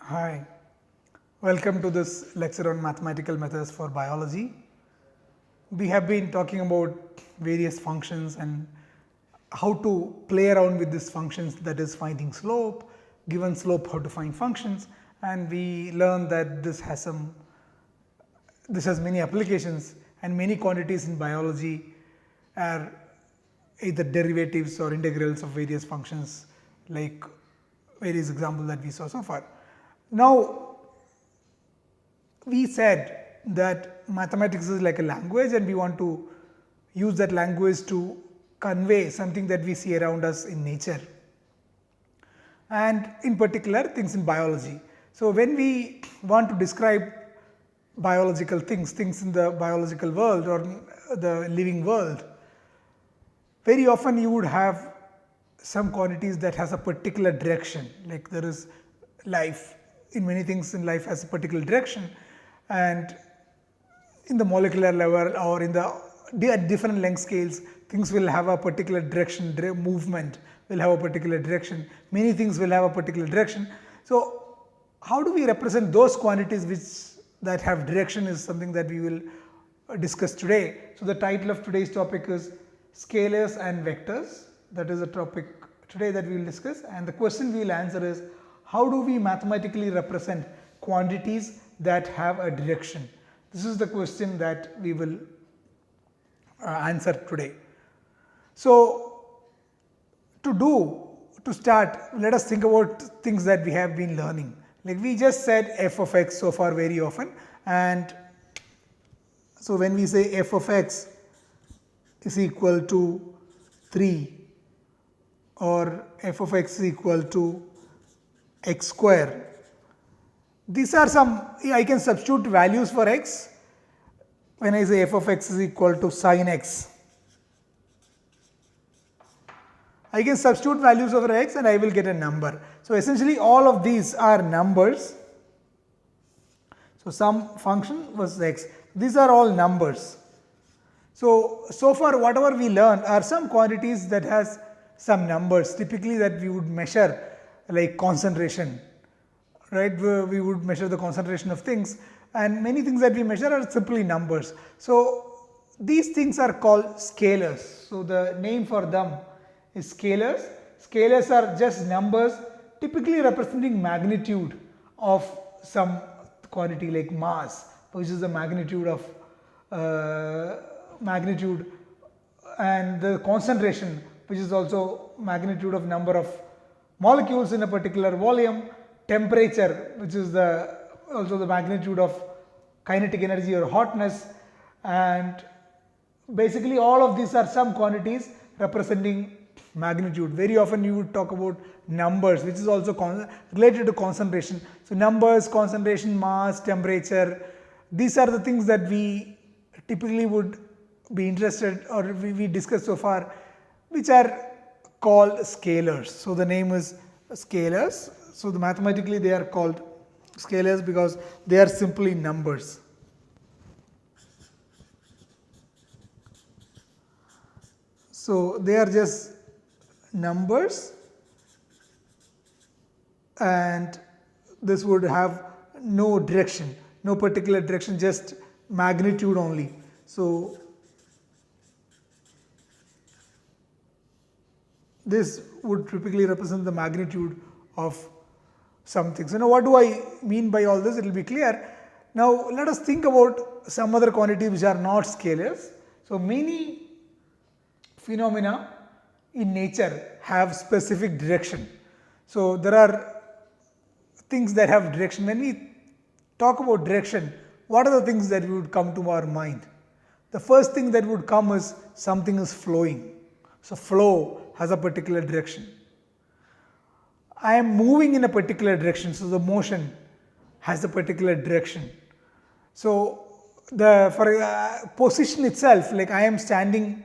Hi, welcome to this lecture on mathematical methods for biology. We have been talking about various functions and how to play around with these functions, that is finding slope, given slope how to find functions, and we learned that this has many applications and many quantities in biology are either derivatives or integrals of various functions like various examples that we saw so far. Now, we said that mathematics is like a language and we want to use that language to convey something that we see around us in nature and in particular things in biology. So, when we want to describe biological things in the biological world or the living world, very often you would have some quantities that has a particular direction, like there is life. In many things in life has a particular direction, and in the molecular level or in the at different length scales, things will have a particular direction, movement will have a particular direction, many things will have a particular direction. So, how do we represent those quantities that have direction is something that we will discuss today. So, the title of today's topic is Scalars and Vectors. That is a topic today that we will discuss, and the question we will answer is, how do we mathematically represent quantities that have a direction? This is the question that we will answer today. So, to start, let us think about things that we have been learning. Like we just said f of x so far very often, and so when we say f of x is equal to 3 or f of x is equal to x square, these are some, I can substitute values for x. When I say f of x is equal to sin x, I can substitute values over x and I will get a number. So, essentially all of these are numbers. So, some function was x, these are all numbers. So far whatever we learned are some quantities that has some numbers, typically that we would measure, like concentration, right? We would measure the concentration of things, and many things that we measure are simply numbers. So, these things are called scalars. So, the name for them is scalars. Scalars are just numbers typically representing magnitude of some quantity like mass, which is the magnitude of magnitude, and the concentration, which is also magnitude of number of molecules in a particular volume, temperature, which is also the magnitude of kinetic energy or hotness, and basically all of these are some quantities representing magnitude. Very often you would talk about numbers, which is also related to concentration. So, numbers, concentration, mass, temperature, these are the things that we typically would be interested or we discussed so far, which are called scalars. So, the name is scalars. So, mathematically they are called scalars because they are simply numbers. So, they are just numbers, and this would have no direction, no particular direction, just magnitude only. So, this would typically represent the magnitude of something. So, now what do I mean by all this? It will be clear. Now, let us think about some other quantities which are not scalars. So, many phenomena in nature have specific direction. So, there are things that have direction. When we talk about direction, what are the things that would come to our mind? The first thing that would come is something is flowing. So, flow has a particular direction. I am moving in a particular direction. So, the motion has a particular direction. So, for position itself, like I am standing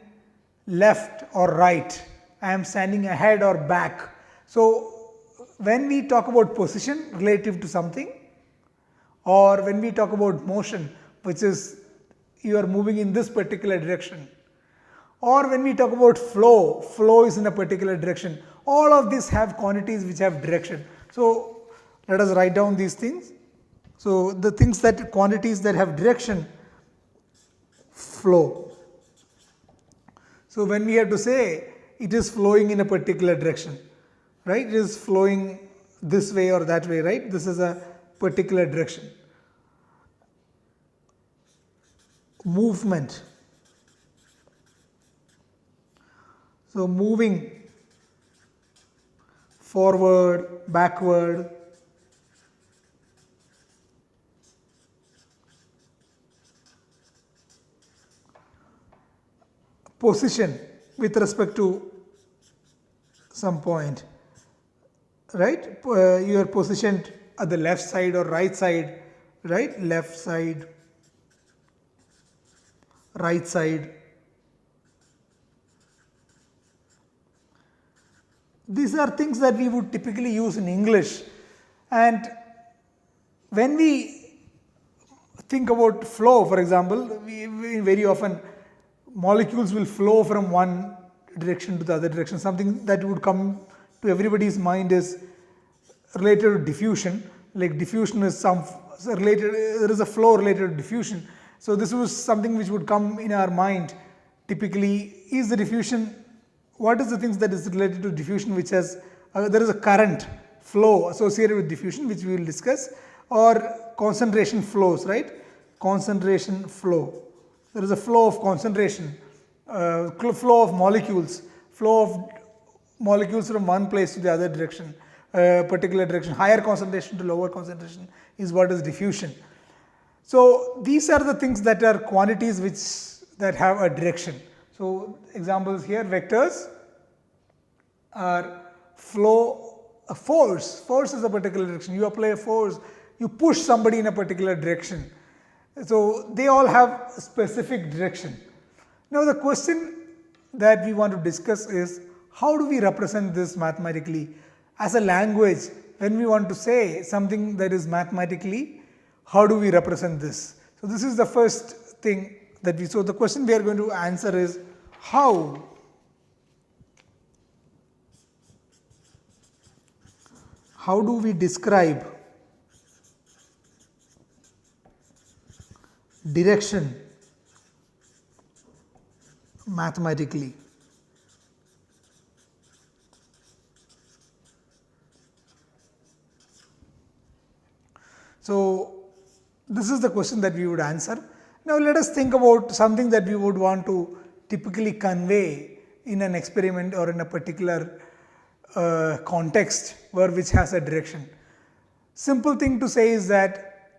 left or right, I am standing ahead or back. So, when we talk about position relative to something, or when we talk about motion, which is you are moving in this particular direction, or when we talk about flow, flow is in a particular direction, all of these have quantities which have direction. So, let us write down these things. So the things that quantities that have direction flow. So when we have to say it is flowing in a particular direction, right? It is flowing this way or that way, right? This is a particular direction. Movement. So moving forward, backward. Position with respect to some point, right? You are positioned at the left side or right side, right? Left side, right side. These are things that we would typically use in English, and when we think about flow, for example, we very often molecules will flow from one direction to the other direction. Something that would come to everybody's mind is related to diffusion. Like diffusion is some related, there is a flow related to diffusion. So this was something which would come in our mind. Typically, is the diffusion, what is the things that is related to diffusion, which has there is a current flow associated with diffusion, which we will discuss, or concentration flows, right? Concentration flow. There is a flow of concentration, flow of molecules from one place to the other direction, particular direction. Higher concentration to lower concentration is what is diffusion. So these are the things that are quantities that have a direction. So examples here, vectors are flow, a force. Force is a particular direction. You apply a force, you push somebody in a particular direction. So they all have a specific direction. Now the question that we want to discuss is, how do we represent this mathematically as a language? When we want to say something that is mathematically, how do we represent this? So this is the first thing that so the question we are going to answer is, how do we describe direction mathematically? So this is the question that we would answer. Now let us think about something that we would want to typically convey in an experiment or in a particular context which has a direction. Simple thing to say is that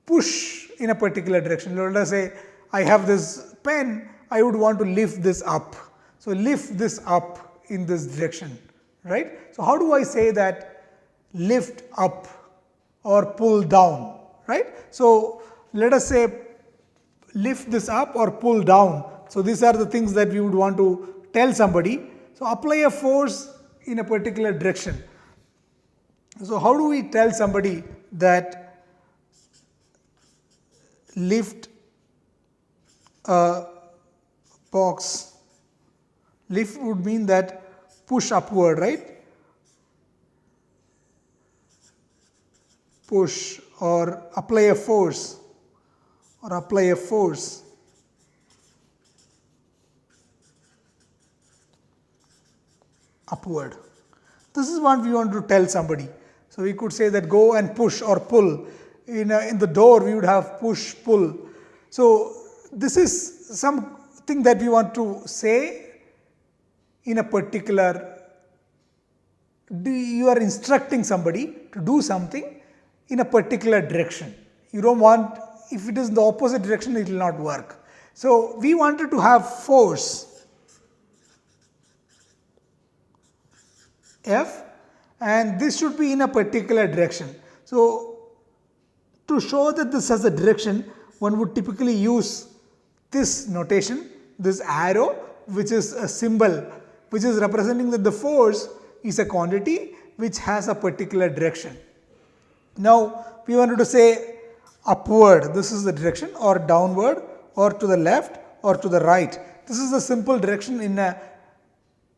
push in a particular direction. Let us say I have this pen, I would want to lift this up. So lift this up in this direction, right? So how do I say that lift up or pull down, right? So let us say lift this up or pull down. So these are the things that we would want to tell somebody. So apply a force in a particular direction. So how do we tell somebody that lift a box? Lift would mean that push upward, right? Push or apply a force upward. This is what we want to tell somebody. So we could say that go and push or pull. In the door we would have push, pull. So this is something that we want to say in a particular, you are instructing somebody to do something in a particular direction. You don't want, if it is in the opposite direction, it will not work. So we wanted to have force F, and this should be in a particular direction. So to show that this has a direction, one would typically use this notation, this arrow, which is a symbol which is representing that the force is a quantity which has a particular direction. Now we wanted to say upward, this is the direction, or downward, or to the left, or to the right. This is the simple direction in a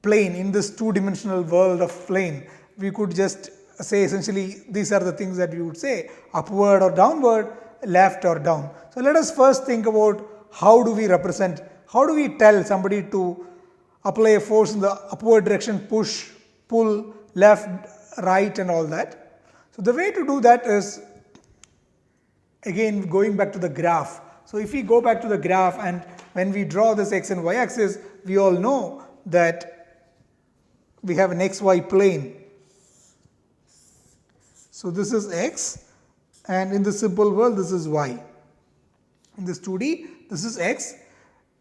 plane, in this two-dimensional world of plane. We could just say essentially these are the things that we would say: upward or downward, left or down. So let us first think about how do we represent, how do we tell somebody to apply a force in the upward direction, push, pull, left, right and all that. So the way to do that is, again going back to the graph. So if we go back to the graph and when we draw this x and y axis, we all know that we have an xy plane. So this is x, and in the simple world this is y. In this 2D, this is x,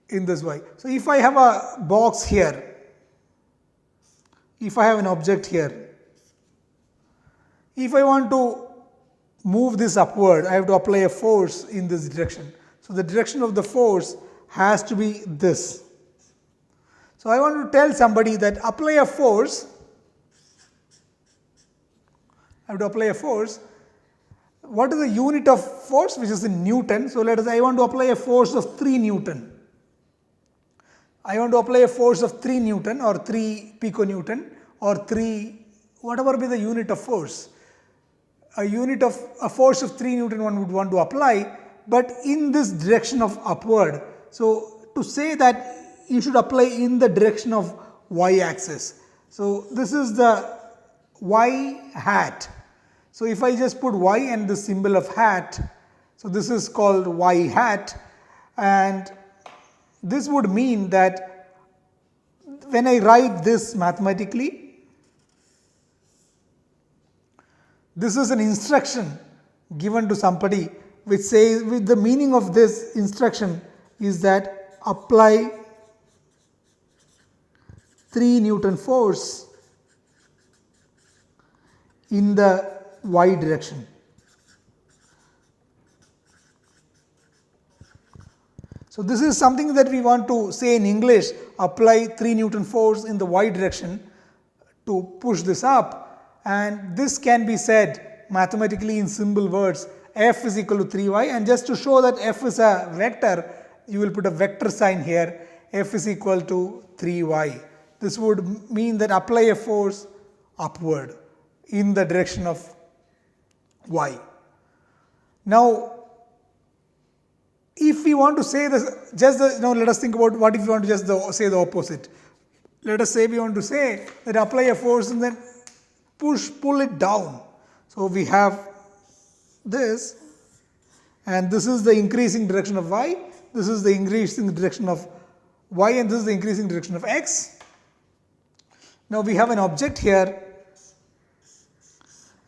in this y. So if I have a box here, if I have an object here, if I want to move this upward, I have to apply a force in this direction. So the direction of the force has to be this. So I want to tell somebody that apply a force, I have to apply a force. What is the unit of force? Which is in Newton. So let us, I want to apply a force of 3 Newton. I want to apply a force of 3 Newton or 3 piconewton or 3, whatever be the unit of force. A unit of a force of 3 Newton one would want to apply, but in this direction of upward. So to say that you should apply in the direction of y axis. So this is the y hat. So if I just put y and the symbol of hat, so this is called y hat, and this would mean that when I write this mathematically, this is an instruction given to somebody which says, with the meaning of this instruction is that apply 3 Newton force in the y direction. So this is something that we want to say in English: apply 3 Newton force in the y direction to push this up, and this can be said mathematically in simple words: F is equal to 3y, and just to show that F is a vector, you will put a vector sign here. F is equal to 3y. This would mean that apply a force upward in the direction of y. Now, if we want to say this, now let us think about what if we want to just say the opposite. Let us say we want to say that apply a force and then pull it down. So we have this, and this is the increasing direction of y, this is the increasing direction of y, and this is the increasing direction of x. Now we have an object here,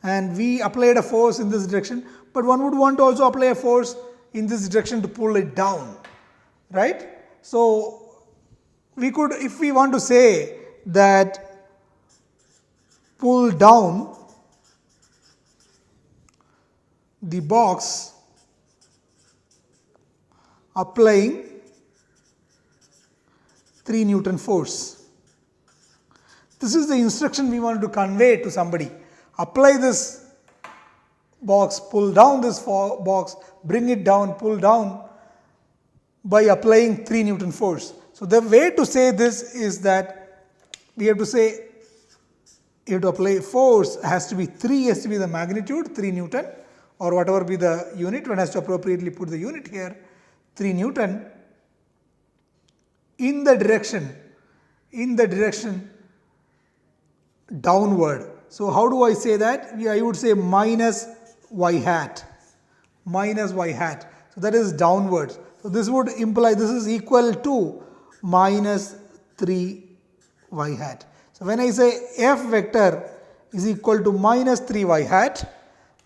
and we applied a force in this direction, but one would want to also apply a force in this direction to pull it down, right? So we could, if we want to say that pull down the box applying 3 Newton force. This is the instruction we want to convey to somebody. Apply this box, pull down this box, bring it down, pull down by applying 3 Newton force. So the way to say this is that we have to say, you have to apply force has to be 3, has to be the magnitude, 3 Newton, or whatever be the unit. One has to appropriately put the unit here, 3 Newton, in the direction downward. So how do I say that? I would say minus y hat. So that is downwards. So this would imply this is equal to minus 3 y hat. So when I say f vector is equal to minus 3 y hat,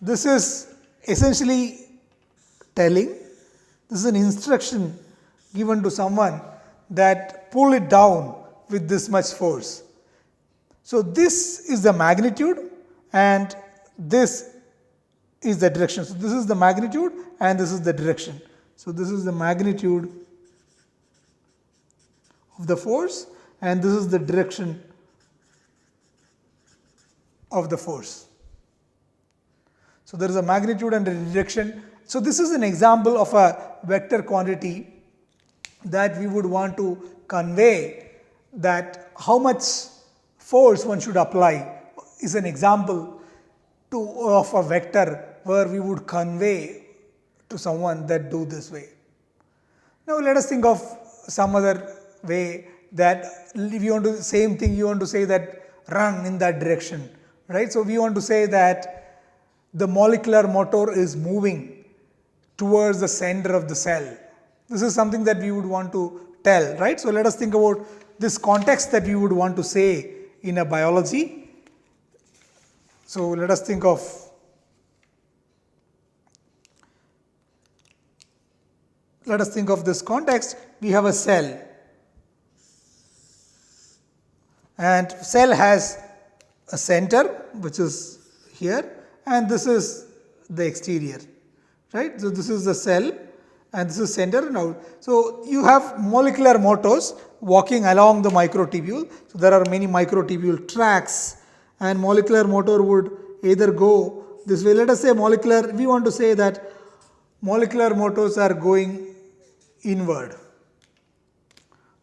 this is essentially telling, this is an instruction given to someone that pull it down with this much force. So this is the magnitude and this is the direction. So this is the magnitude and this is the direction. So this is the magnitude of the force and this is the direction of the force. So there is a magnitude and a direction. So this is an example of a vector quantity that we would want to convey, that how much force one should apply is an example. of a vector where we would convey to someone that do this way. Now let us think of some other way that if you want to same thing, you want to say that run in that direction, right? So we want to say that the molecular motor is moving towards the center of the cell. This is something that we would want to tell, right? So let us think about this context that we would want to say in a biology. So let us think of this context. We have a cell, and cell has a center which is here, and this is the exterior, right? So this is the cell and this is center now. So you have molecular motors walking along the microtubule. So there are many microtubule tracks, and molecular motor would either go this way. Let us say molecular, we want to say that molecular motors are going inward,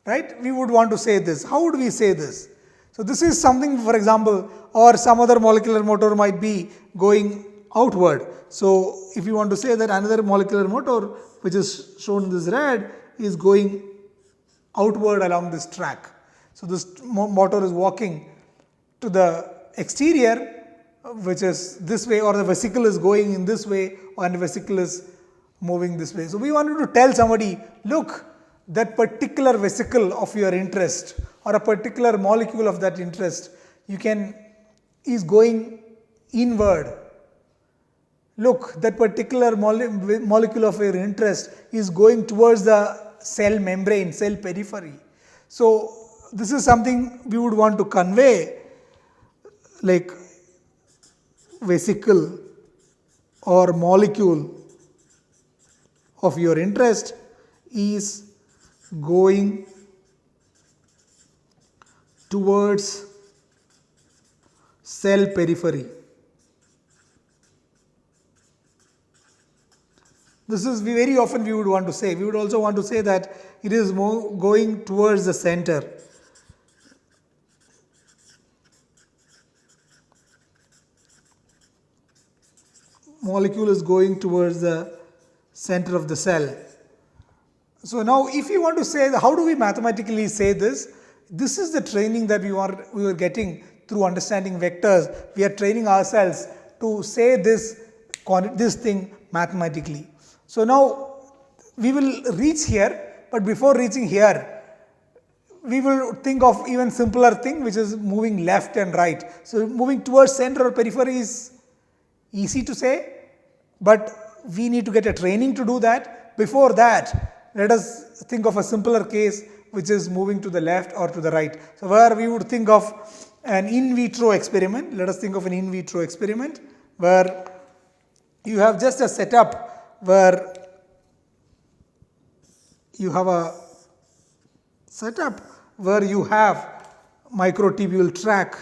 right? We would want to say this. How would we say this? So this is something, for example, or some other molecular motor might be going outward. So if you want to say that another molecular motor, which is shown in this red, is going outward along this track. So this motor is walking to the exterior, which is this way, or the vesicle is going in this way, and the vesicle is moving this way. So we wanted to tell somebody, look, that particular vesicle of your interest or a particular molecule of that interest, is going inward. Look, that particular molecule of your interest is going towards the cell membrane, cell periphery. So this is something we would want to convey, like vesicle or molecule of your interest is going towards cell periphery. This is very often we would want to say. We would also want to say that it is going towards the center. Molecule is going towards the center of the cell. So now if you want to say, how do we mathematically say this? This is the training that we were getting through understanding vectors. We are training ourselves to say this thing mathematically. So now we will reach here, but before reaching here, we will think of even simpler thing, which is moving left and right. So moving towards center or periphery is easy to say, but we need to get a training to do that. Before that, let us think of a simpler case, which is moving to the left or to the right. So where we would think of an in vitro experiment. Let us think of an in vitro experiment where you have just a setup where you have microtubule track,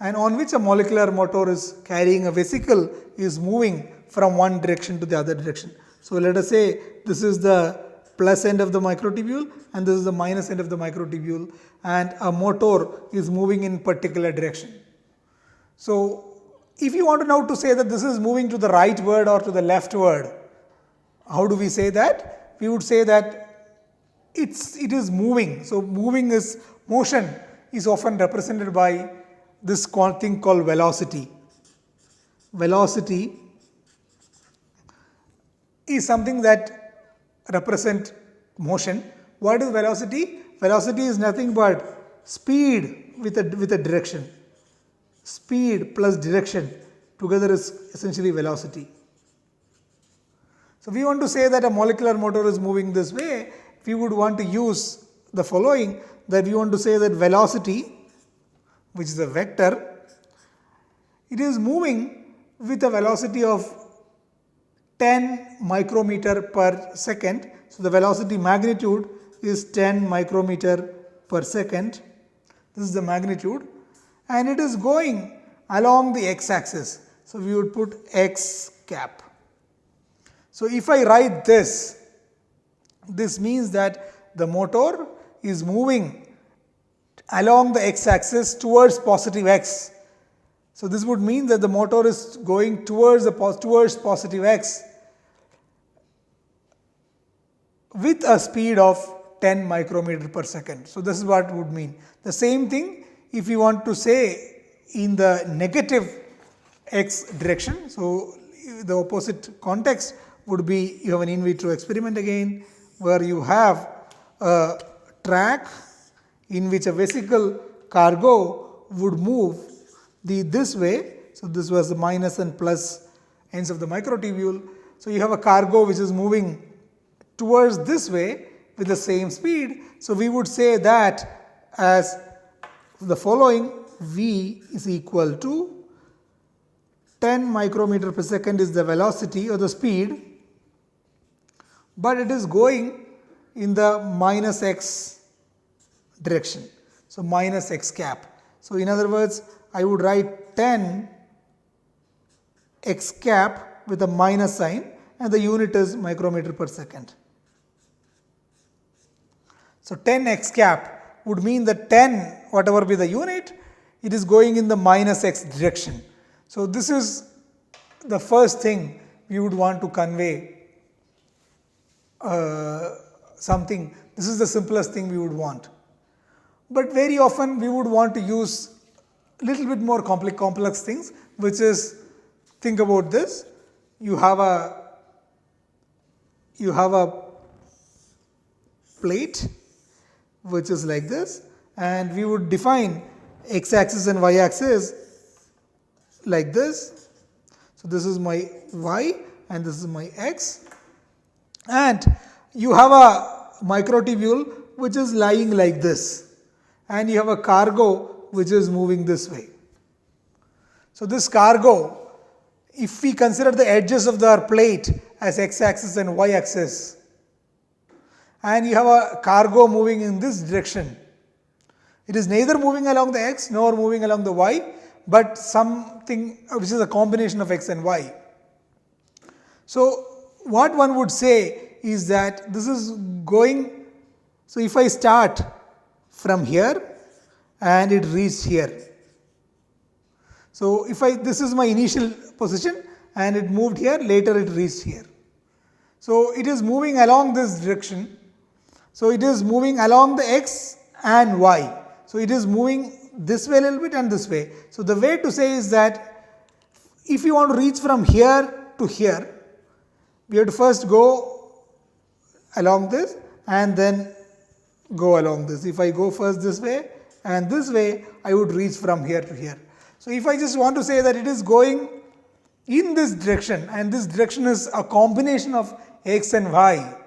and on which a molecular motor is carrying a vesicle is moving from one direction to the other direction. So let us say this is the plus end of the microtubule and this is the minus end of the microtubule, and a motor is moving in particular direction. So if you want to now to say that this is moving to the rightward or to the leftward, how do we say that? We would say that it is moving. So motion is often represented by this thing called velocity. Velocity is something that represents motion. What is velocity? Velocity is nothing but speed with a direction. Speed plus direction together is essentially velocity. So we want to say that a molecular motor is moving this way. We would want to use the following, that we want to say that velocity, which is a vector, it is moving with a velocity of 10 micrometer per second. So the velocity magnitude is 10 micrometer per second. This is the magnitude, and it is going along the x-axis. So we would put x cap. So if I write this means that the motor is moving along the x-axis towards positive x, So this would mean that the motor is going towards positive x with a speed of 10 micrometer per second. So this is what it would mean. The same thing if you want to say in the negative x direction. So the opposite context would be you have an in vitro experiment again, where you have a track in which a vesicle cargo would move this way. So this was the minus and plus ends of the microtubule. So you have a cargo which is moving towards this way with the same speed. So we would say that as the following: v is equal to 10 micrometer per second is the velocity or the speed, but it is going in the minus x direction. So minus x cap. So in other words, I would write 10 x cap with a minus sign, and the unit is micrometer per second. So 10 x cap would mean that 10, whatever be the unit, it is going in the minus x direction. So this is the first thing we would want to convey something. This is the simplest thing we would want. But very often we would want to use little bit more complex things, which is, think about this. You have a plate which is like this, and we would define x axis and y axis like this. So this is my y and this is my x, and you have a microtubule which is lying like this, and you have a cargo which is moving this way. So this cargo, if we consider the edges of the plate as x axis and y axis, and you have a cargo moving in this direction, it is neither moving along the x nor moving along the y, but something which is a combination of x and y. So what one would say is that this is going, so if I start from here and it reached here. So if this is my initial position and it moved here, later it reached here. So it is moving along this direction. So it is moving along the x and y. So it is moving this way a little bit and this way. So the way to say is that if you want to reach from here to here, we have to first go along this and then go along this. If I go first this way and this way, I would reach from here to here. So if I just want to say that it is going in this direction, and this direction is a combination of x and y.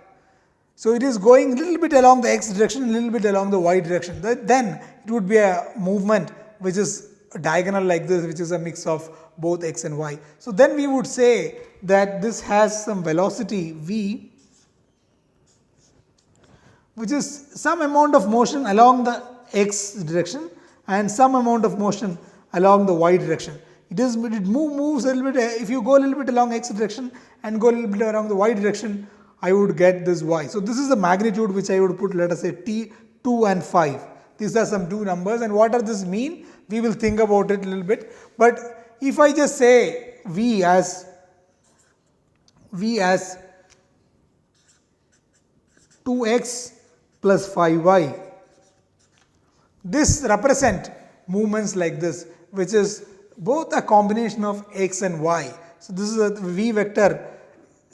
So it is going a little bit along the x direction, a little bit along the y direction. Then it would be a movement which is diagonal like this, which is a mix of both x and y. So then we would say that this has some velocity v, which is some amount of motion along the x direction and some amount of motion along the y direction. It moves a little bit. If you go a little bit along x direction and go a little bit along the y direction, I would get this y. So this is the magnitude which I would put, let us say t, 2 and 5. These are some two numbers, and what does this mean? We will think about it a little bit. But if I just say v as 2x plus 5y, this represent movements like this, which is both a combination of x and y. So this is a v vector.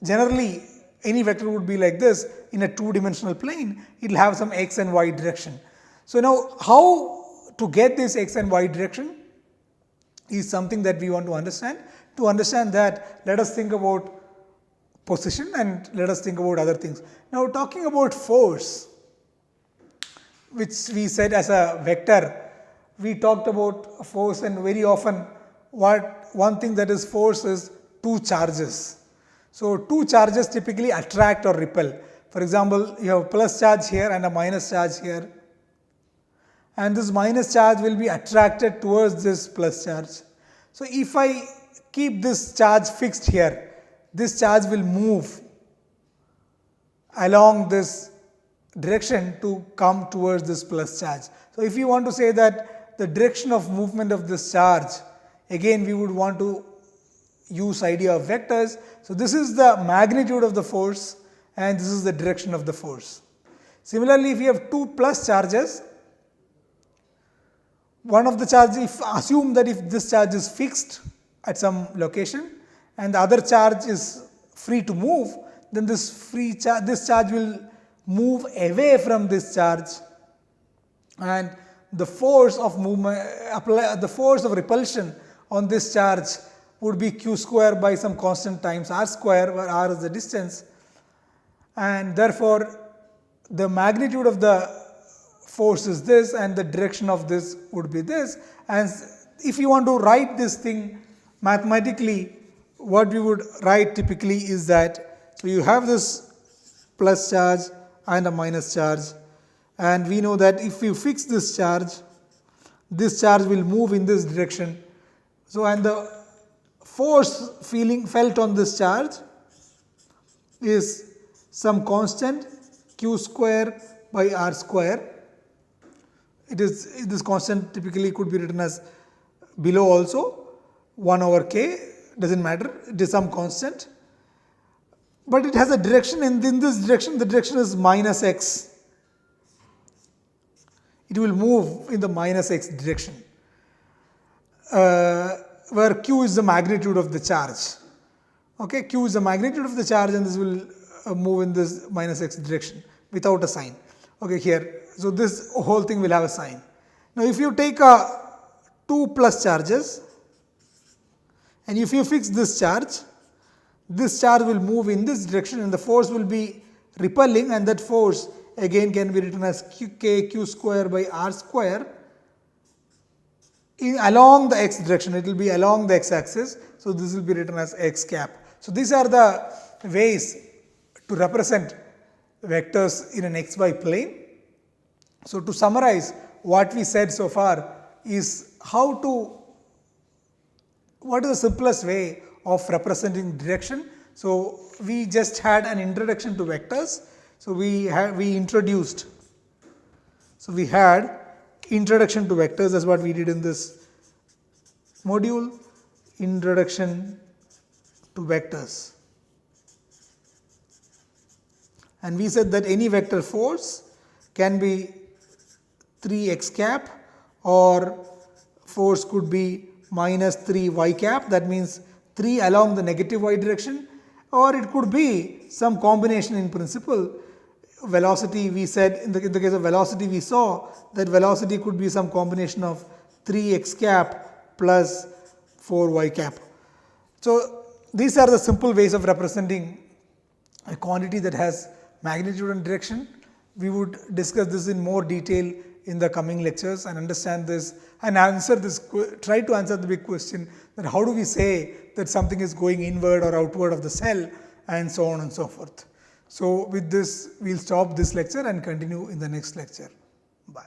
Generally, any vector would be like this in a two-dimensional plane. It will have some x and y direction. So now, how to get this x and y direction is something that we want to understand. To understand that, let us think about position and let us think about other things. Now, talking about force, which we said as a vector, we talked about force, and very often one thing that is force is two charges. So two charges typically attract or repel. For example, you have a plus charge here and a minus charge here, and this minus charge will be attracted towards this plus charge. So if I keep this charge fixed here, this charge will move along this direction to come towards this plus charge. So if you want to say that the direction of movement of this charge again we would want to use idea of vectors. So, this is the magnitude of the force and this is the direction of the force. Similarly, if you have two plus charges, one of the charge, assume that if this charge is fixed at some location and the other charge is free to move, then this charge will move away from this charge, and the force of movement, the force of repulsion on this charge would be q square by some constant times r square, where r is the distance, and therefore the magnitude of the force is this and the direction of this would be this. And if you want to write this thing mathematically, what we would write typically is that, so you have this plus charge and a minus charge, and we know that if you fix this charge will move in this direction. So, and the force felt on this charge is some constant q square by r square. It is, this constant typically could be written as below also 1 over k, does not matter, it is some constant, but it has a direction, and in this direction the direction is minus x. It will move in the minus x direction, where q is the magnitude of the charge. Okay, q is the magnitude of the charge, and this will move in this minus x direction without a sign. Okay, here. So, this whole thing will have a sign. Now, if you take two plus charges and if you fix this charge will move in this direction and the force will be repelling, and that force again can be written as q square by r square along the x direction. It will be along the x axis. So, this will be written as x cap. So, these are the ways to represent vectors in an xy plane. So, to summarize what we said so far is what is the simplest way of representing direction. So, we just had an introduction to vectors. So, we had introduced introduction to vectors. That's what we did in this module, introduction to vectors. And we said that any vector force can be 3x cap, or force could be minus 3y cap, that means 3 along the negative y direction, or it could be some combination in principle. Velocity, we said in the case of velocity, we saw that velocity could be some combination of 3x cap plus 4y cap. So, these are the simple ways of representing a quantity that has magnitude and direction. We would discuss this in more detail in the coming lectures and understand this and answer this, try to answer the big question that how do we say that something is going inward or outward of the cell, and so on and so forth. So, with this we will stop this lecture and continue in the next lecture. Bye.